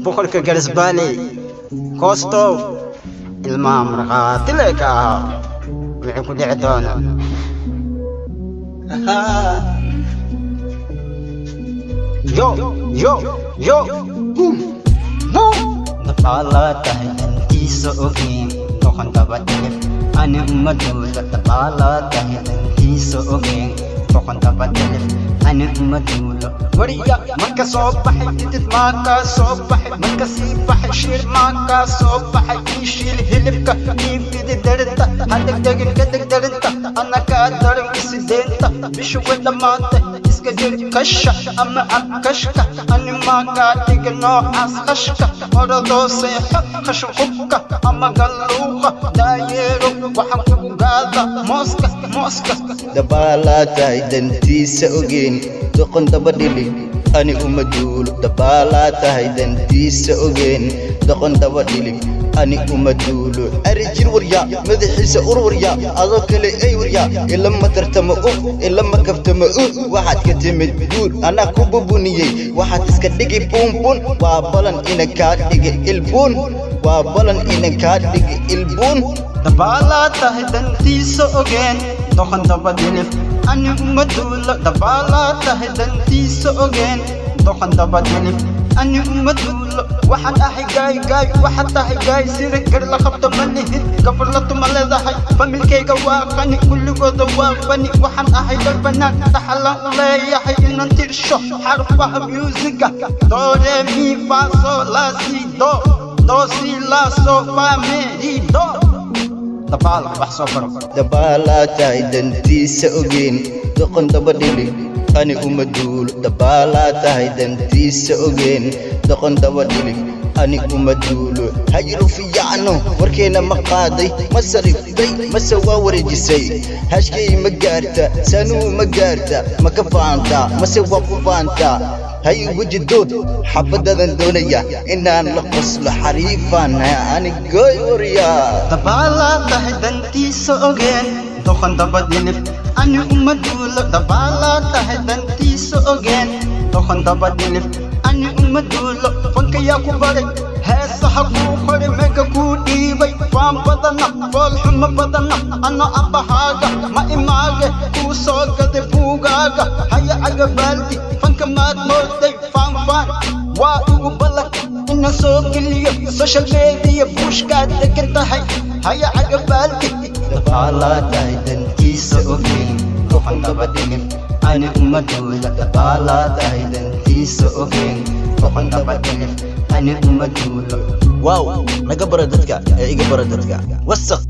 boqolka garsbaale koosto ilmaha markhaatile ka ahaa wixii ku dhici doona yo yo yo Dabala tahay dantiisa ogeyn doqon dabadhilif ani umadooda dabala tahay dantiisa ogeyn doqon dabadhilif ani umaduulo wariya marka soo baxay didid maaka soo baxay marka sii baxay shir maaka soo baxay ishil hilibka iibtidi darinta hadegdegin ka degderinta anaka darin isideenta bishu way dhammaatay iska jir kasha ama abkashka ani maaka dhiga noocaas qashka orodoo seexo qashin qubka ama galluuqa daayeero waxaan kugu gaada mooska dabala tahay dantiisa ogeyn doqon dabadhilif ani umaduulo dabala tahay dantiisa ogeyn doqon dabadhilif ani umaduulo arijir warya madaxiisa urwarya adoo kale ay warya ilama tartamo ilama kaftamo waxaad ka timid guur anaa ku bubuniyey waxaad iska dhigi buunbun waa balan ina kaa dhigi ilbuun waa balan ina kaa dhigi ilbuun dabala tahay dantiisa ogeyn doqon dabadhilif ani umaduulo dabala tahay dantiisa ogeyn doqon dabadhilif ani umaduulo waxaan ahay gaay waxaad tahay gaay sida gar la qabto ma lihid gabarlatu ma leedahay familkayga waa qani kulligooda waa fani waxaan ahay dal banaan dhaxalaan u leeyahay inaan tirsho xarfaha musiga do re mi fa sol la si do si la so fa mi do dabala wax soo baro dabala tahay dantiisa ogeyn doqon dabadhilif ani umaduulo dabala tahay dantiisa ogeyn doqon dabadhilif ani umaduulo hayru fiicno warkeena ma qaaday ma sariftay mase waa wareejisay hashkay ma gaarta sanuu ma gaarta ma ka faanta mase waa ku faanta hay wajidood xabadadan doonaya inaan la qoslo xariifan ani gooy warya dabala tahay dantiisa ogeyn doqon dabadhilif ani umaduulo dabala tahay dantiisa ogeyn doqon dabadhilif ani umaduulo fankayaa ku baray heesaha kuu qoray meega kuu dhiibay faan badana foolxumo badana ana abbahaaga ma imaage kuu soo gaday buugaaga haya cagabaaldi fanka maad mooday faanfaan waa igu ballag ina soo geliyo social media buushkaad degan tahay haya cagabaaldi dabala tahay dantiisa ogeyn doqon dabadhilif ani umaduulo dabala tahay dantiisa ogeyn doqon dabadhilif ani umaduulo wow naga bara dadka ee iga bara dadka wasaq